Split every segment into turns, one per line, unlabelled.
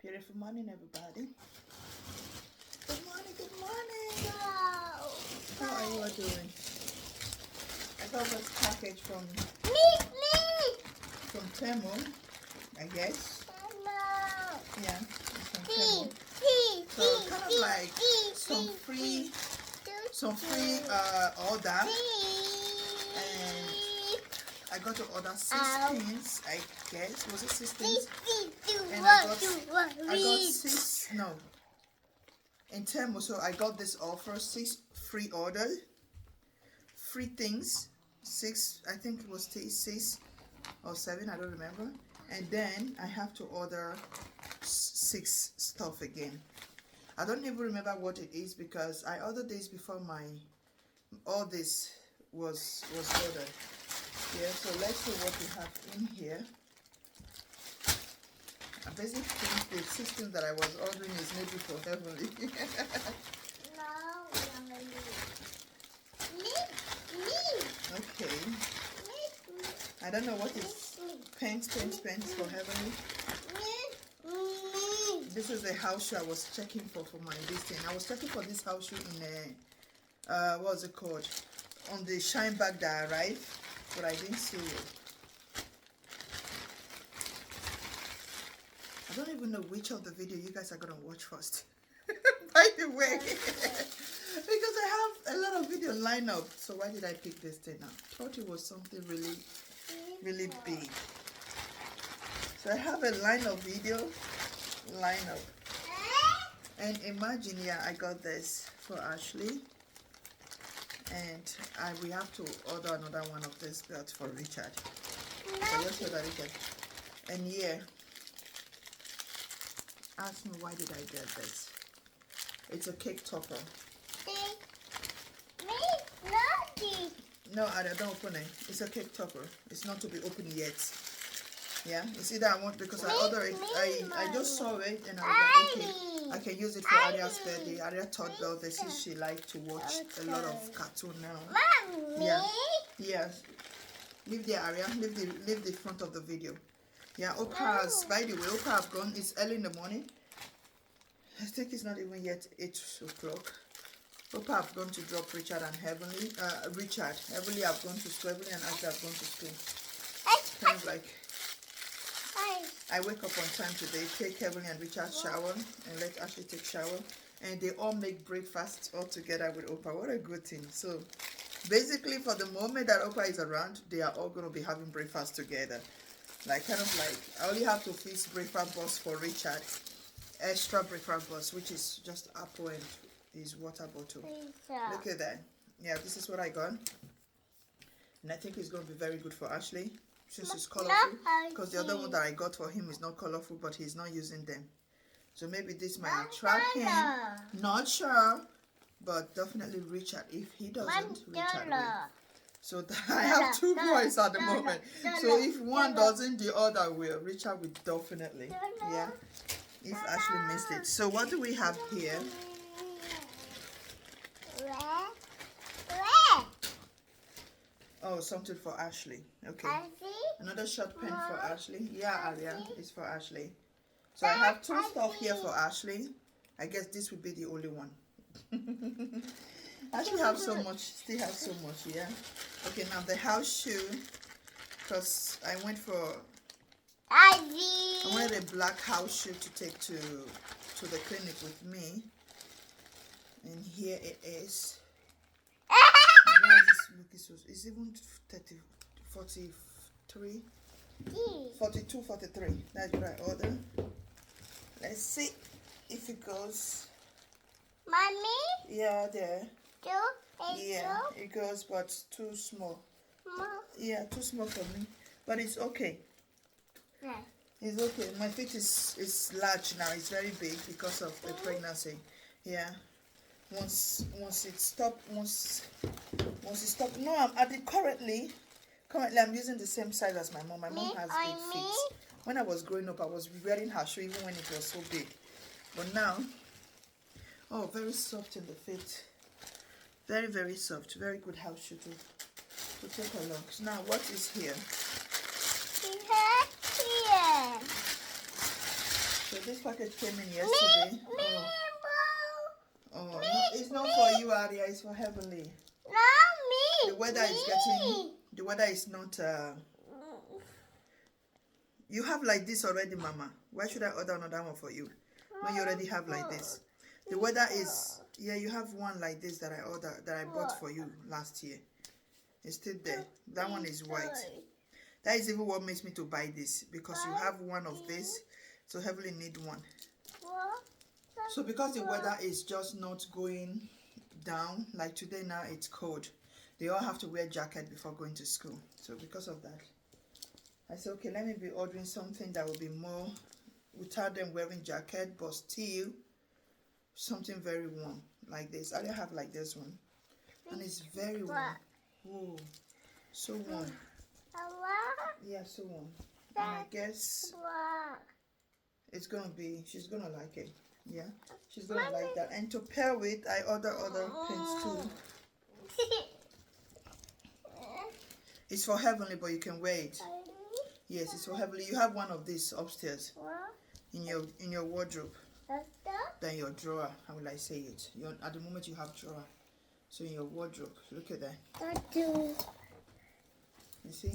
Beautiful morning, everybody. Good morning, good morning.
No.
How are you all doing? I got this package from Temu, I guess. Yeah, it's from Temu. So kind of like some free order, and I got to order 6 things, I guess. Was it 6 things? And I got 6, no, in Temu. So I got this offer, 6 free orders, free things, 6, I think it was 6 or 7, I don't remember. And then I have to order 6 stuff again. I don't even remember what it is because I ordered this before all this was ordered. Yeah, so let's see what we have in here. I basically think the system that I was ordering is maybe for Heavenly. Okay. I don't know what is paints for Heavenly. This is the house shoe I was checking for my this thing. I was checking for this house shoe in a what's it called? On the shine bag that arrived, but I didn't see it. I don't even know which of the video you guys are gonna watch first. By the way, because I have a lot of video lined up. So why did I pick this thing up? Thought it was something really big. So I have a line of video lined up. And imagine, yeah, I got this for Ashley. And we have to order another one of this belt for Richard. So let's order Richard. And yeah, ask me why did I get this? It's a cake topper. No, I don't open it. It's a cake topper. It's not to be opened yet. Yeah, it's either I want because I ordered it. I just saw it and I was like, okay, I can use it for Aria's birthday. Aria thought about this. She liked to watch a lot of cartoon now. Yeah, yes. Leave the Aria. Leave the front of the video. Yeah, Opa has. By the way, Opa have gone. It's early in the morning. I think it's not even yet 8 o'clock. Opa have gone to drop Richard and Heavenly. Heavenly have gone to school. Heavenly and Ashley have gone to school. Kind of like. I wake up on time today, take Heavenly and Richard shower, and let Ashley take shower, and they all make breakfast all together with Opa. What a good thing. So basically, for the moment that Opa is around, they are all going to be having breakfast together. Like kind of like, I only have to fix breakfast box for Richard, extra breakfast box, which is just apple and his water bottle. Look at that. Yeah, this is what I got, and I think it's going to be very good for Ashley. Since it's colorful, because the other one that I got for him is not colorful, but he's not using them. So maybe this might attract him. Not sure, but definitely Richard. If he doesn't, Richard will. So I have 2 boys at the moment. So if one doesn't, the other will. Richard will definitely. Yeah. If Ashley missed it. So what do we have here? Oh, something for Ashley. Okay. Another short pen for Ashley. Yeah, Aria, it's for Ashley. So I have 2 stuff here for Ashley. I guess this would be the only one. Ashley have so much, still have so much, yeah. Okay, now the house shoe, because I went for, I wanted a black house shoe to take to the clinic with me. And here it is. Where is this? Look, it's even 43, 42, 43. That's what I ordered. Let's see if it goes.
Mommy?
Yeah, there.
Yeah,
it goes, but too small. Yeah, too small for me. But it's okay.
Yeah.
It's okay. My feet is large now. It's very big because of the pregnancy. Yeah. Once it stopped. No, I'm at it currently I'm using the same size as my mom. My mom has big feet. When I was growing up, I was wearing her shoe even when it was so big. But now, oh, very soft in the feet. Very, very soft. Very good house shoe to take along. So now, what is here?
Here.
So this this package came in yesterday. Oh, no, it's not for you, Aria. It's for Heavenly.
No, me.
The weather is getting. The weather is not. You have like this already, Mama. Why should I order another one for you when you already have like this? The weather is. Yeah, you have one like this that I bought for you last year. It's still there. That one is white. That is even what makes me to buy this, because you have one of this, so heavily need one. So because the weather is just not going down, like today now it's cold. They all have to wear jacket before going to school. So because of that, I said, okay, let me be ordering something that will be more, without them wearing jacket, but still something very warm, like this. I don't have like this one. And it's very warm. Oh, so warm. Yeah, so warm. And I guess it's gonna be, she's gonna like it. Yeah, she's gonna like that. And to pair with, I order other pins too. It's for Heavenly, but you can wear it. Yes, it's for Heavenly. You have one of these upstairs in your wardrobe. Then your drawer. How will I say it? At the moment you have drawer. So in your wardrobe, look at that. You see?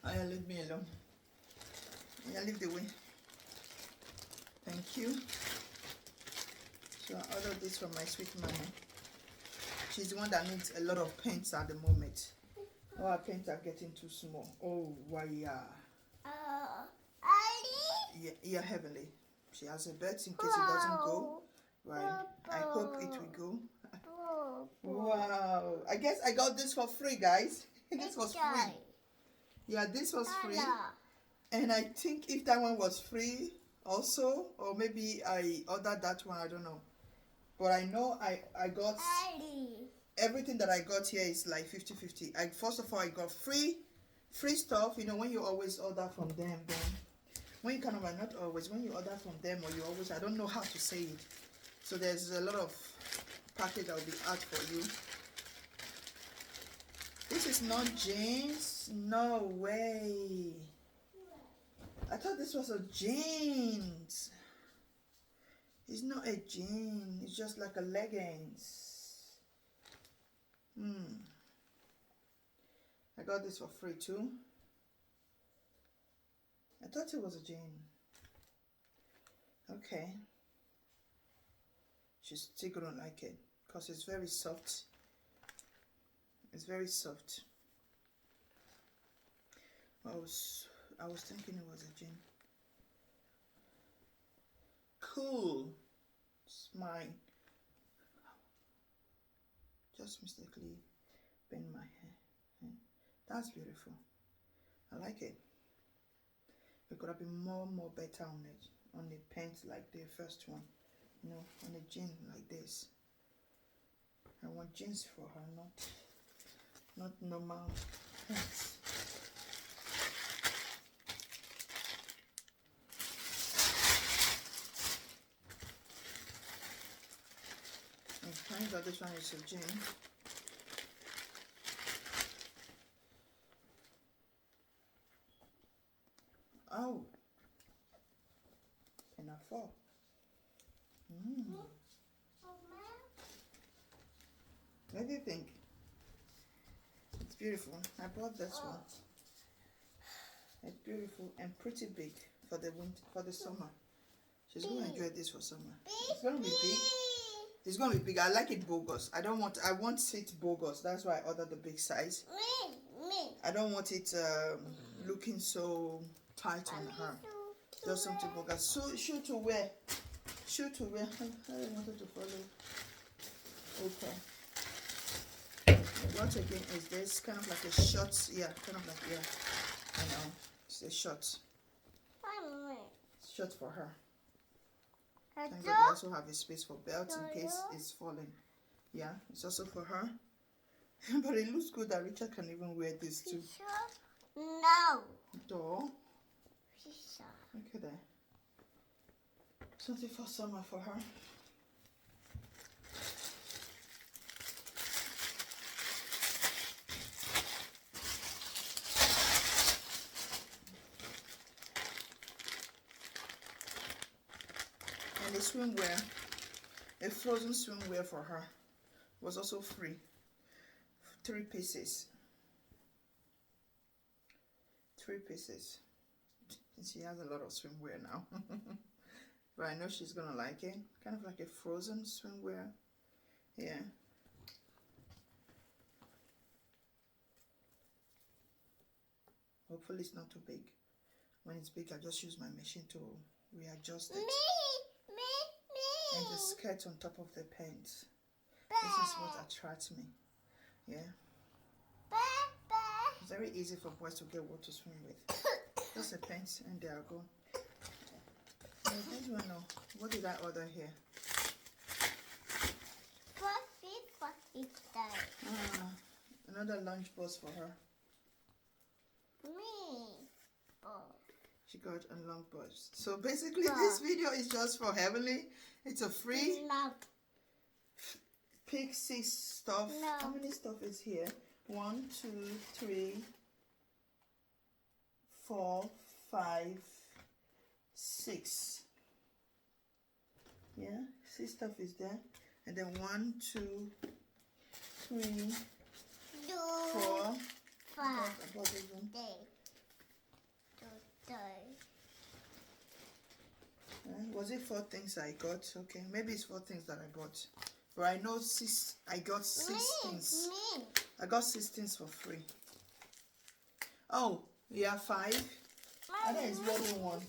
Aya, leave me alone. Aya, leave the way. Thank you. So I ordered this from my sweet mama. She's the one that needs a lot of paints at the moment. All our paints are getting too small. Oh, why yeah. Yeah, Heavenly. She has a bet in case it doesn't go. Right. I hope it will go. Wow. I guess I got this for free, guys. This was free. Yeah, this was free. And I think if that one was free also, or maybe I ordered that one, I don't know. But I know I got everything that I got here is like 50-50. First of all, I got free stuff. You know, when you always order from them, then when you kind of, not always, when you order from them, or you always, I don't know how to say it. So there's a lot of package that will be out for you. This is not jeans. No way. I thought this was a jeans. It's not a jean. It's just like a leggings. I got this for free too. I thought it was a jean. Okay. She's still gonna like it because it's very soft. It's very soft. I was thinking it was a jean. Cool. It's mine. Just mistakenly bend my hair. That's beautiful. I like it. It could have been more better on it, on the pants like the first one. You know, on a jean like this. I want jeans for her, not normal pants. I'm trying that this one is a jean. Oh, and I fall. What do you think? It's beautiful. I bought this one. It's beautiful and pretty big for the winter, for the summer. She's gonna enjoy this for summer. It's gonna be big. It's gonna be big. I like it bogus. I want it bogus. That's why I ordered the big size. I don't want it looking so tight on her. Just something bogus. So shoe to wear. Shoe to wear. I wanted to follow. Okay. What again is this? Kind of like a short. Yeah, kind of like, yeah. I know. It's a short. It's short for her. Thank God they also have a space for belt in case it's falling. Yeah, it's also for her. But it looks good that Richard can even wear this too.
No.
Door. Look at that. Something for summer for her. swimwear, a frozen swimwear for her. Was also free. 3 pieces. 3 pieces. She has a lot of swimwear now. But I know she's gonna like it. Kind of like a frozen swimwear. Yeah. Hopefully it's not too big. When it's big, I just use my machine to readjust it. And the skirt on top of the pants. This is what attracts me. Yeah. It's very easy for boys to get what to swim with. Just the pants and they are gone. This one, no. What did I order here? Another lunch box for her. She got a long box. So basically this video is just for Heavenly. It's a free pick 6 stuff. How many stuff is here? 1, 2, 3, 4, 5, 6. Yeah, 6 stuff is there. And then 1, 2, 3, 4, 5. Was it 4 things I got? Okay, maybe it's 4 things that I bought. But I know 6. I got 6 things. I got 6 things for free. Oh, yeah, 5. And that is very 1.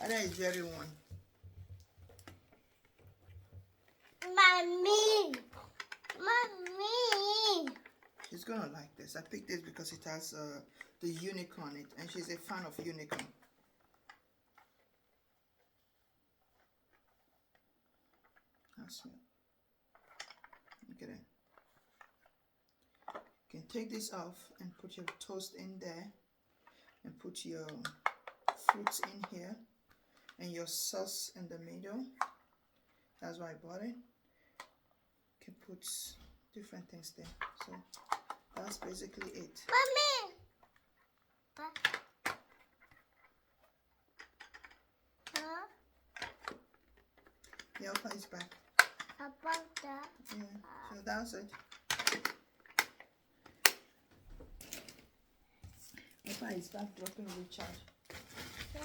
And that is very 1.
Mommy.
She's gonna like this. I picked this because it has the unicorn on it, and she's a fan of unicorn. That's it. Look at it. You can take this off and put your toast in there, and put your fruits in here, and your sauce in the middle. That's why I bought it. You can put different things there. So that's basically it.
Mommy.
The offer is back.
About that.
Yeah, so that's it. Offer is back, dropping recharge.
Yeah.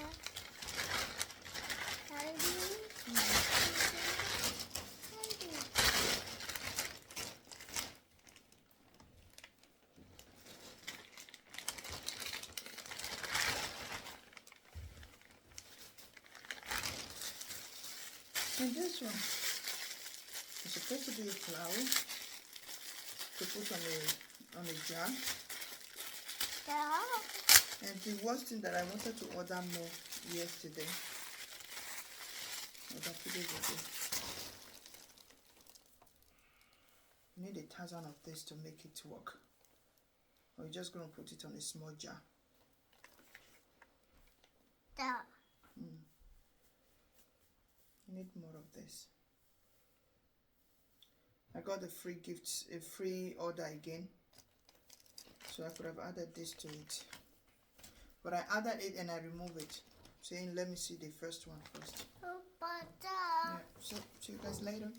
And this one is supposed to be a flower to put on a jar.
Yeah.
And the worst thing that I wanted to order more yesterday, or 2 days ago. You need 1,000 of this to make it work. Or you're just going to put it on a small jar.
Yeah.
You need more of this. I got a free gift, a free order again. So I could have added this to it. But I added it and I removed it. Saying, let me see the first one first.
But
Yeah, so see you guys later.